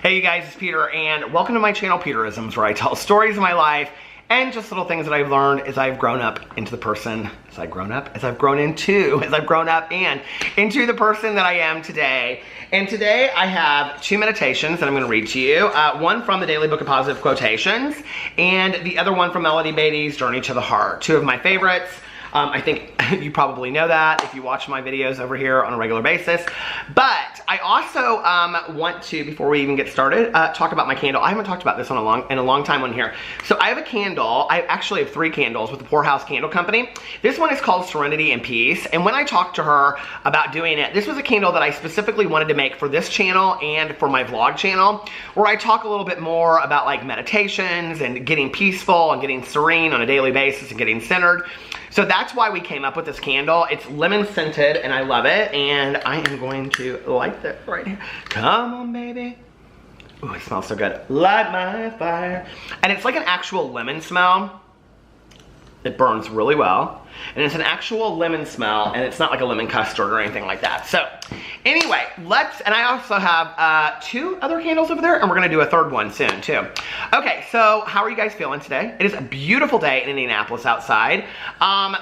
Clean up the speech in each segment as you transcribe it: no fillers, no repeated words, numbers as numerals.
Hey you guys, it's Peter, and welcome to my channel, Peterisms, where I tell stories of my life and just little things that I've learned as I've grown up into the person, as I've grown up and into the person that I am today. And today I have two meditations that I'm going to read to you. One from the Daily Book of Positive Quotations, and the other one from Melody Beatty's Journey to the Heart. Two of my favorites. I think you probably know that if you watch my videos over here on a regular basis. But I also want to, before we even get started, talk about my candle. I haven't talked about this in a long time on here. So I have a candle. I actually have 3 candles with the Poorhouse Candle Company. This one is called Serenity and Peace. And when I talked to her about doing it, this was a candle that I specifically wanted to make for this channel and for my vlog channel, where I talk a little bit more about like meditations and getting peaceful and getting serene on a daily basis and getting centered. So that's why we came up with this candle. It's lemon scented and I love it. And I am going to light that right here. Come on, baby. Ooh, it smells so good. Light my fire. And it's like an actual lemon smell. It burns really well. And it's an actual lemon smell, and it's not like a lemon custard or anything like that. So anyway, and I also have 2 other candles over there, and we're gonna do a 3rd one soon too. Okay, so how are you guys feeling today? It is a beautiful day in Indianapolis outside.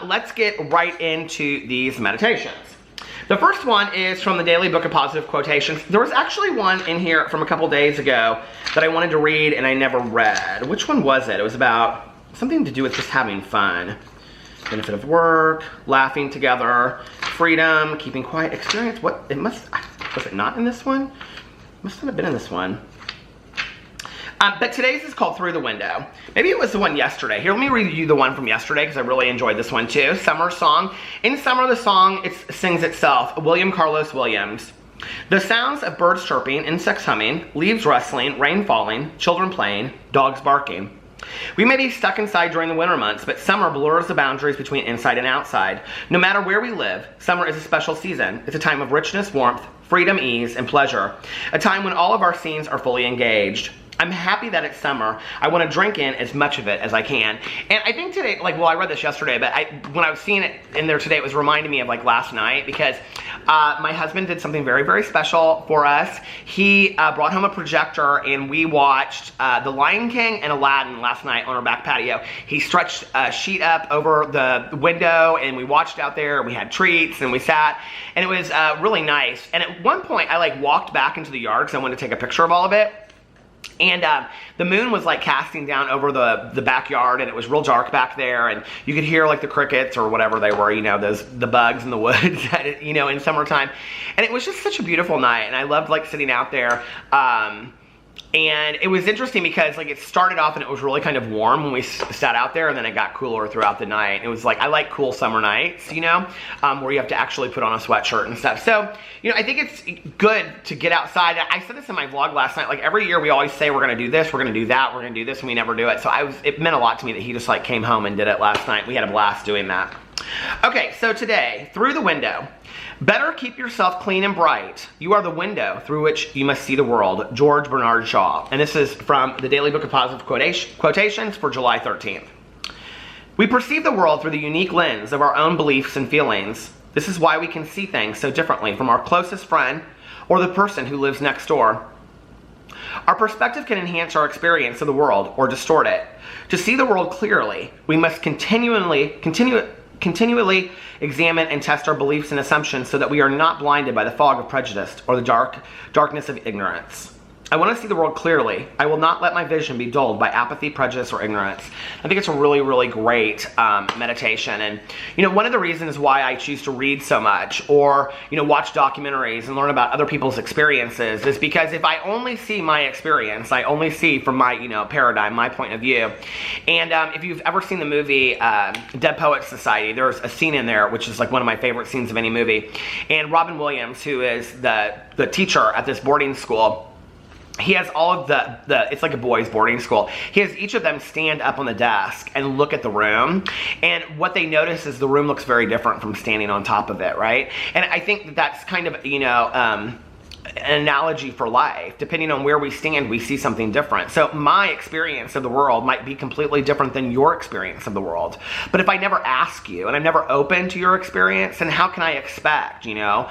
Let's get right into these meditations. The first one is from the Daily Book of Positive Quotations. There was actually one in here from a couple days ago that I wanted to read and I never read. Which one was it? It was about something to do with just having fun. Benefit of work, laughing together, freedom, keeping quiet, experience. Was it not in this one? Must not have been in this one. But today's is called Through the Window. Maybe it was the one yesterday. Here, let me read you the one from yesterday because I really enjoyed this one too. Summer Song. In summer, the song sings itself. William Carlos Williams. The sounds of birds chirping, insects humming, leaves rustling, rain falling, children playing, dogs barking. We may be stuck inside during the winter months, but summer blurs the boundaries between inside and outside. No matter where we live, summer is a special season. It's a time of richness, warmth, freedom, ease, and pleasure. A time when all of our scenes are fully engaged. I'm happy that it's summer. I want to drink in as much of it as I can. And I think today, I read this yesterday, but when I was seeing it in there today, it was reminding me of like last night because my husband did something very, very special for us. He brought home a projector and we watched The Lion King and Aladdin last night on our back patio. He stretched a sheet up over the window and we watched out there. We had treats and we sat and it was really nice. And at one point I walked back into the yard because I wanted to take a picture of all of it. And the moon was casting down over the backyard and it was real dark back there and you could hear the crickets or whatever they were, the bugs in the woods, in summertime. And it was just such a beautiful night and I loved sitting out there. And it was interesting because it started off and it was really kind of warm when we sat out there and then it got cooler throughout the night. It was I like cool summer nights, where you have to actually put on a sweatshirt and stuff. So, I think it's good to get outside. I said this in my vlog last night, every year we always say we're gonna do this, we're gonna do that, we're gonna do this, and we never do it. So it meant a lot to me that he just came home and did it last night. We had a blast doing that. Okay, so today, Through the Window. Better keep yourself clean and bright. You are the window through which you must see the world. George Bernard Shaw. And this is from the Daily Book of Positive Quotations for July 13th. We perceive the world through the unique lens of our own beliefs and feelings. This is why we can see things so differently from our closest friend or the person who lives next door. Our perspective can enhance our experience of the world or distort it. To see the world clearly, we must continually examine and test our beliefs and assumptions so that we are not blinded by the fog of prejudice or the darkness of ignorance. I want to see the world clearly. I will not let my vision be dulled by apathy, prejudice, or ignorance. I think it's a really, really great meditation. And, one of the reasons why I choose to read so much or, watch documentaries and learn about other people's experiences is because if I only see my experience, I only see from my, paradigm, my point of view. And if you've ever seen the movie Dead Poets Society, there's a scene in there which is one of my favorite scenes of any movie. And Robin Williams, who is the teacher at this boarding school, he has all of it's like a boys' boarding school. He has each of them stand up on the desk and look at the room. And what they notice is the room looks very different from standing on top of it, right? And I think that's kind of, an analogy for life. Depending on where we stand, we see something different. So my experience of the world might be completely different than your experience of the world. But if I never ask you and I'm never open to your experience, then how can I expect, you know,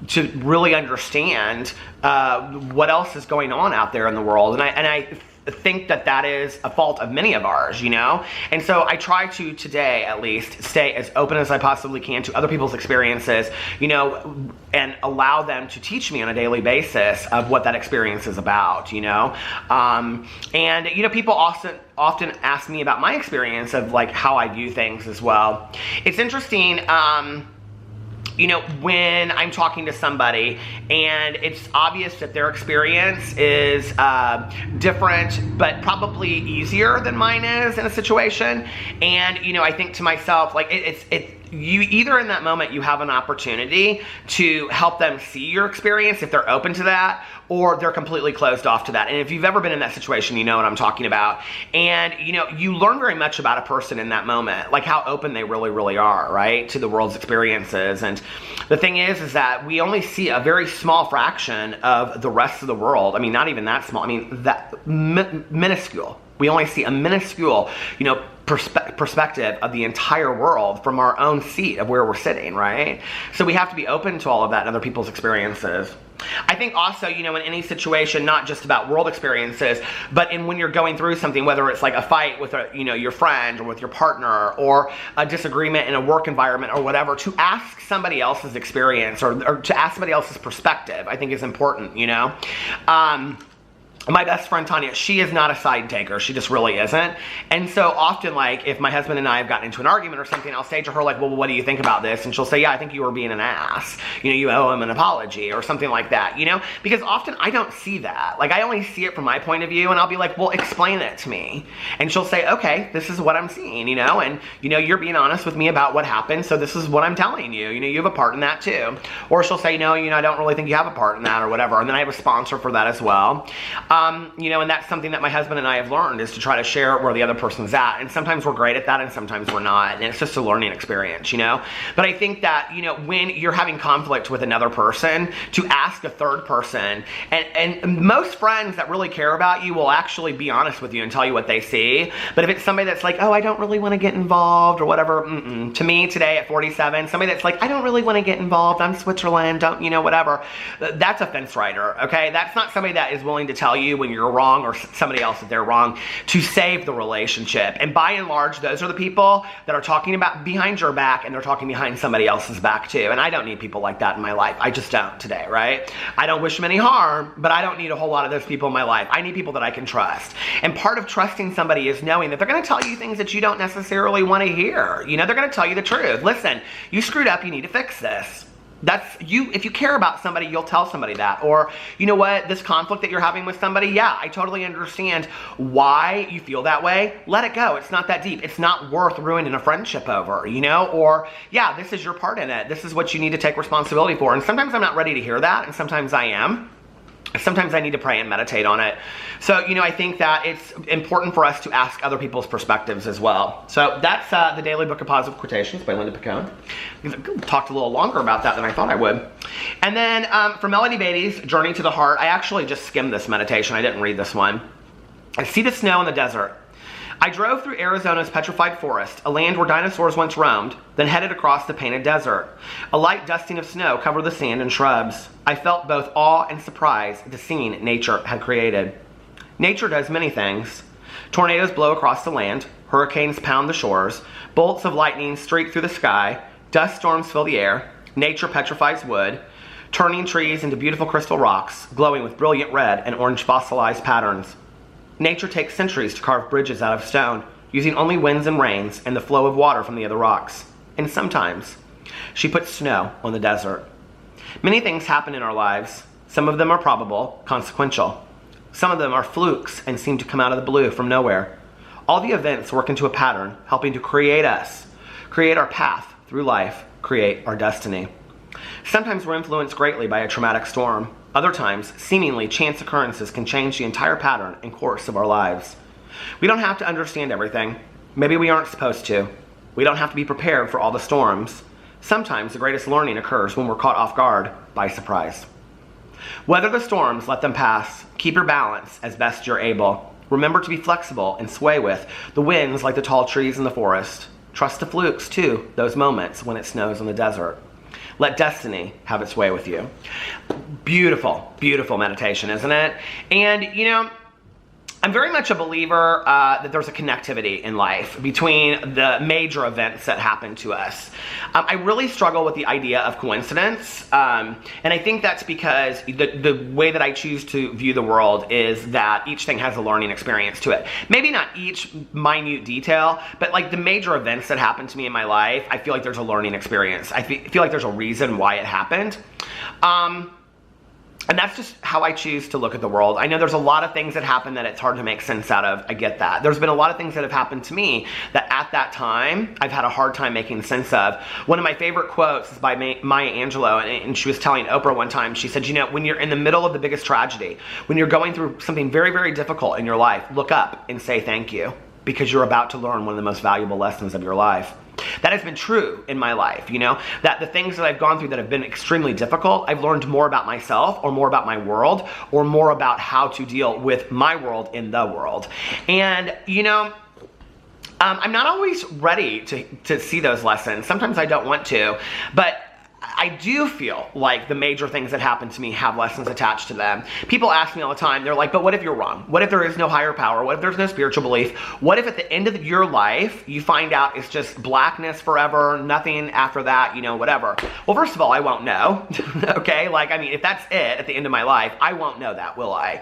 to really understand what else is going on out there in the world? And I think that that is a fault of many of ours, you know? And so I try to, today at least, stay as open as I possibly can to other people's experiences, you know, and allow them to teach me on a daily basis of what that experience is about, you know? And, you know, people often ask me about my experience of, like, how I view things as well. It's interesting, you know, when I'm talking to somebody and it's obvious that their experience is different, but probably easier than mine is in a situation. And, you know, I think to myself, like, you either in that moment you have an opportunity to help them see your experience if they're open to that, or they're completely closed off to that. And if you've ever been in that situation, you know what I'm talking about. And, you know, you learn very much about a person in that moment, like how open they really, really are, right, to the world's experiences. And the thing is that we only see a very small fraction of the rest of the world. I mean, not even that small. I mean, that minuscule. We only see a minuscule, you know, perspective of the entire world from our own seat of where we're sitting, right? So we have to be open to all of that and other people's experiences. I think also, you know, in any situation, not just about world experiences, but in when you're going through something, whether it's like a fight with you know, your friend or with your partner, or a disagreement in a work environment or whatever, to ask somebody else's experience or to ask somebody else's perspective, I think is important, you know? My best friend Tanya, she is not a side taker. She just really isn't. And so often, like, if my husband and I have gotten into an argument or something, I'll say to her, like, well, what do you think about this? And she'll say, yeah, I think you were being an ass. You know, you owe him an apology or something like that, you know? Because often I don't see that. Like, I only see it from my point of view, and I'll be like, well, explain it to me. And she'll say, okay, this is what I'm seeing, you know? And, you know, you're being honest with me about what happened, so this is what I'm telling you. You know, you have a part in that too. Or she'll say, no, you know, I don't really think you have a part in that or whatever. And then I have a sponsor for that as well. You know, and that's something that my husband and I have learned, is to try to share where the other person's at. And sometimes we're great at that and sometimes we're not. And it's just a learning experience, you know? But I think that, you know, when you're having conflict with another person, to ask a third person, and most friends that really care about you will actually be honest with you and tell you what they see. But if it's somebody that's like, oh, I don't really want to get involved or whatever, to me today at 47, somebody that's like, I don't really want to get involved, I'm Switzerland, don't, you know, whatever, that's a fence rider, okay? That's not somebody that is willing to tell you when you're wrong or somebody else that they're wrong to save the relationship. And by and large, those are the people that are talking about behind your back, and they're talking behind somebody else's back too. And I don't need people like that in my life. I just don't today, right? I don't wish them any harm, but I don't need a whole lot of those people in my life. I need people that I can trust. And part of trusting somebody is knowing that they're going to tell you things that you don't necessarily want to hear. You know, they're going to tell you the truth. Listen, you screwed up, you need to fix this. That's you. If you care about somebody, you'll tell somebody that. Or, you know what, this conflict that you're having with somebody, yeah, I totally understand why you feel that way. Let it go. It's not that deep. It's not worth ruining a friendship over, you know? Or, yeah, this is your part in it. This is what you need to take responsibility for. And sometimes I'm not ready to hear that, and sometimes I am. Sometimes I need to pray and meditate on it. So, you know, I think that it's important for us to ask other people's perspectives as well. So that's the Daily Book of Positive Quotations by Linda Picone. Talked a little longer about that than I thought I would. And then for Melody Beatty's Journey to the Heart, I actually just skimmed this meditation. I didn't read this one. I see the snow in the desert. I drove through Arizona's petrified forest, a land where dinosaurs once roamed, then headed across the painted desert. A light dusting of snow covered the sand and shrubs. I felt both awe and surprise at the scene nature had created. Nature does many things. Tornadoes blow across the land, hurricanes pound the shores, bolts of lightning streak through the sky, dust storms fill the air, nature petrifies wood, turning trees into beautiful crystal rocks, glowing with brilliant red and orange fossilized patterns. Nature takes centuries to carve bridges out of stone, using only winds and rains and the flow of water from the other rocks. And sometimes, she puts snow on the desert. Many things happen in our lives. Some of them are probable, consequential. Some of them are flukes and seem to come out of the blue from nowhere. All the events work into a pattern, helping to create us, create our path through life, create our destiny. Sometimes we're influenced greatly by a traumatic storm. Other times, seemingly chance occurrences can change the entire pattern and course of our lives. We don't have to understand everything. Maybe we aren't supposed to. We don't have to be prepared for all the storms. Sometimes the greatest learning occurs when we're caught off guard by surprise. Weather the storms, let them pass. Keep your balance as best you're able. Remember to be flexible and sway with the winds like the tall trees in the forest. Trust the flukes too, those moments when it snows in the desert. Let destiny have its way with you. Beautiful, beautiful meditation, isn't it? And, you know, I'm very much a believer that there's a connectivity in life between the major events that happen to us. I really struggle with the idea of coincidence, and I think that's because the way that I choose to view the world is that each thing has a learning experience to it. Maybe not each minute detail, but like the major events that happen to me in my life, I feel like there's a learning experience. I feel like there's a reason why it happened. And that's just how I choose to look at the world. I know there's a lot of things that happen that it's hard to make sense out of. I get that. There's been a lot of things that have happened to me that at that time, I've had a hard time making sense of. One of my favorite quotes is by Maya Angelou, and she was telling Oprah one time, she said, you know, when you're in the middle of the biggest tragedy, when you're going through something very, very difficult in your life, look up and say thank you, because you're about to learn one of the most valuable lessons of your life. That has been true in my life, you know, that the things that I've gone through that have been extremely difficult, I've learned more about myself or more about my world or more about how to deal with my world in the world. And, you know, I'm not always ready to see those lessons. Sometimes I don't want to, but I do feel like the major things that happen to me have lessons attached to them. People ask me all the time, they're like, but what if you're wrong? What if there is no higher power? What if there's no spiritual belief? What if at the end of your life, you find out it's just blackness forever, nothing after that, you know, whatever? Well, first of all, I won't know, okay? Like, I mean, if that's it at the end of my life, I won't know that, will I?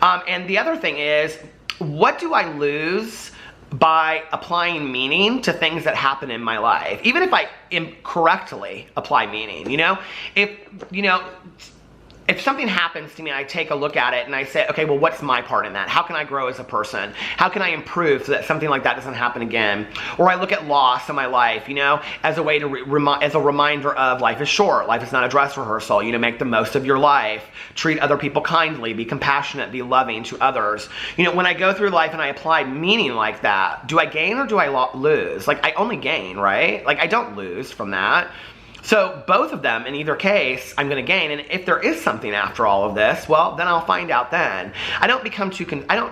And the other thing is, what do I lose by applying meaning to things that happen in my life? Even if I incorrectly apply meaning, you know? If something happens to me, I take a look at it and I say, okay, well, what's my part in that? How can I grow as a person? How can I improve so that something like that doesn't happen again? Or I look at loss in my life, you know, as a way to as a reminder of life is short. Life is not a dress rehearsal. You know, make the most of your life. Treat other people kindly. Be compassionate. Be loving to others. You know, when I go through life and I apply meaning like that, do I gain or do I lose? Like, I only gain, right? Like, I don't lose from that. So both of them, in either case, I'm going to gain. And if there is something after all of this, well, then I'll find out then. I don't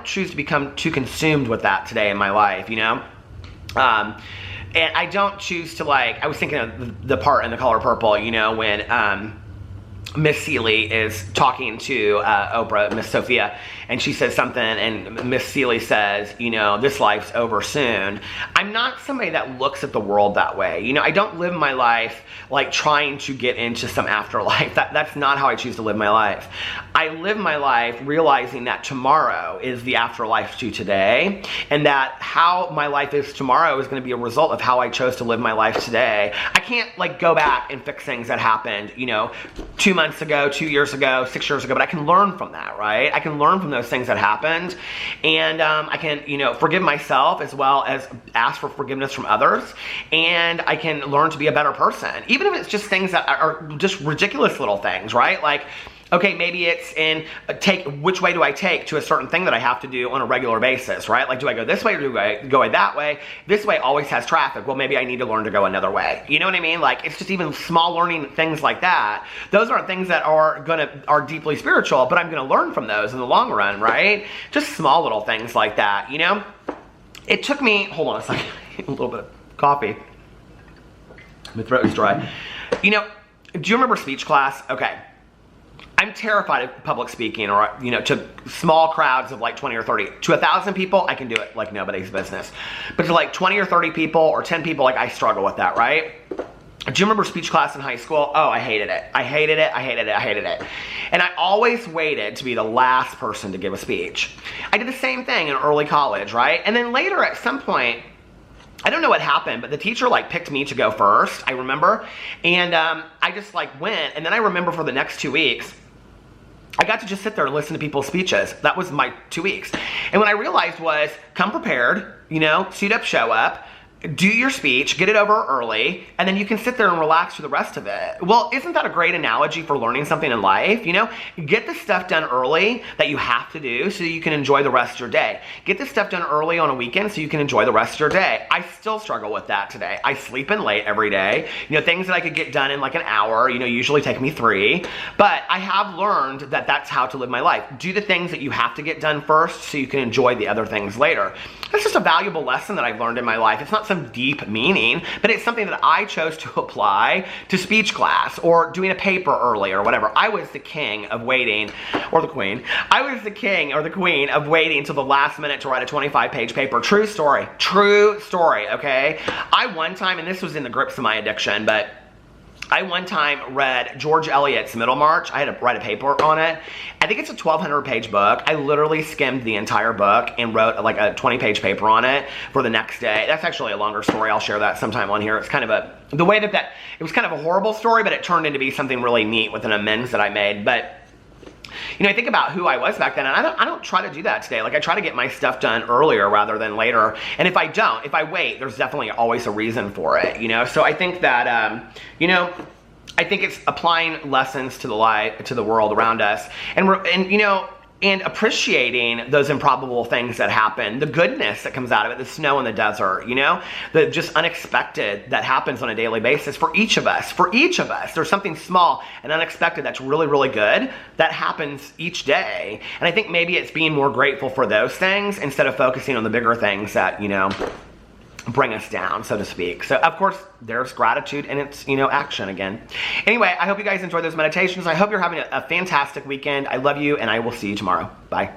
choose to become too consumed with that today in my life, you know? And I don't choose to, like, I was thinking of the part in The Color Purple, you know, when Miss Seeley is talking to Oprah, Miss Sophia, and she says something, and Miss Seeley says, you know, this life's over soon. I'm not somebody that looks at the world that way. You know, I don't live my life like trying to get into some afterlife. That's not how I choose to live my life. I live my life realizing that tomorrow is the afterlife to today, and that how my life is tomorrow is going to be a result of how I chose to live my life today. I can't, like, go back and fix things that happened, you know, 2 months ago, 2 years ago, 6 years ago, but I can learn from that, right? I can learn from those things that happened, and I can, you know, forgive myself as well as ask for forgiveness from others, and I can learn to be a better person, even if it's just things that are just ridiculous little things, right? Like, okay, maybe it's which way do I take to a certain thing that I have to do on a regular basis, right? Like, do I go this way or do I go that way? This way always has traffic. Well, maybe I need to learn to go another way. You know what I mean? Like, it's just even small learning things like that. Those aren't things that are deeply spiritual, but I'm gonna learn from those in the long run, right? Just small little things like that, you know? It took me, hold on a second, a little bit of coffee. My throat is dry. You know, do you remember speech class? Okay. I'm terrified of public speaking, or, you know, to small crowds of like 20 or 30. To 1,000 people, I can do it like nobody's business. But to like 20 or 30 people or 10 people, like, I struggle with that, right? Do you remember speech class in high school? Oh, I hated it. I hated it. I hated it. I hated it. And I always waited to be the last person to give a speech. I did the same thing in early college, right? And then later at some point, I don't know what happened, but the teacher, like, picked me to go first, I remember. And I just, like, went. And then I remember for the next 2 weeks, I got to just sit there and listen to people's speeches. That was my 2 weeks. And what I realized was, come prepared, you know, suit up, show up. do your speech, get it over early, and then you can sit there and relax for the rest of it. Well, isn't that a great analogy for learning something in life? You know, get the stuff done early that you have to do so you can enjoy the rest of your day. Get the stuff done early on a weekend so you can enjoy the rest of your day. I still struggle with that today. I sleep in late every day. You know, things that I could get done in like an hour, you know, usually take me 3. But I have learned that that's how to live my life. Do the things that you have to get done first so you can enjoy the other things later. That's just a valuable lesson that I've learned in my life. It's not some deep meaning, but it's something that I chose to apply to speech class or doing a paper early or whatever. I was the king of waiting, or the queen. I was the king or the queen of waiting until the last minute to write a 25-page paper. True story, okay? I one time, and this was in the grips of my addiction, but I one time read George Eliot's Middlemarch. I had to write a paper on it. I think it's a 1,200-page book. I literally skimmed the entire book and wrote like a 20-page paper on it for the next day. That's actually a longer story. I'll share that sometime on here. It's kind of the way that it was kind of a horrible story, but it turned into be something really neat with an amends that I made. But you know, I think about who I was back then, and I don't try to do that today. Like, I try to get my stuff done earlier rather than later. And if I wait, there's definitely always a reason for it, you know? So I think that, you know, I think it's applying lessons to the world around us, and you know, and appreciating those improbable things that happen, the goodness that comes out of it, the snow in the desert, you know, the just unexpected that happens on a daily basis for each of us. For each of us, there's something small and unexpected that's really, really good that happens each day. And I think maybe it's being more grateful for those things instead of focusing on the bigger things that, you know, bring us down, so to speak. So of course there's gratitude and it's, you know, action again. Anyway, I hope you guys enjoyed those meditations. I hope you're having a fantastic weekend. I love you, and I will see you tomorrow. Bye.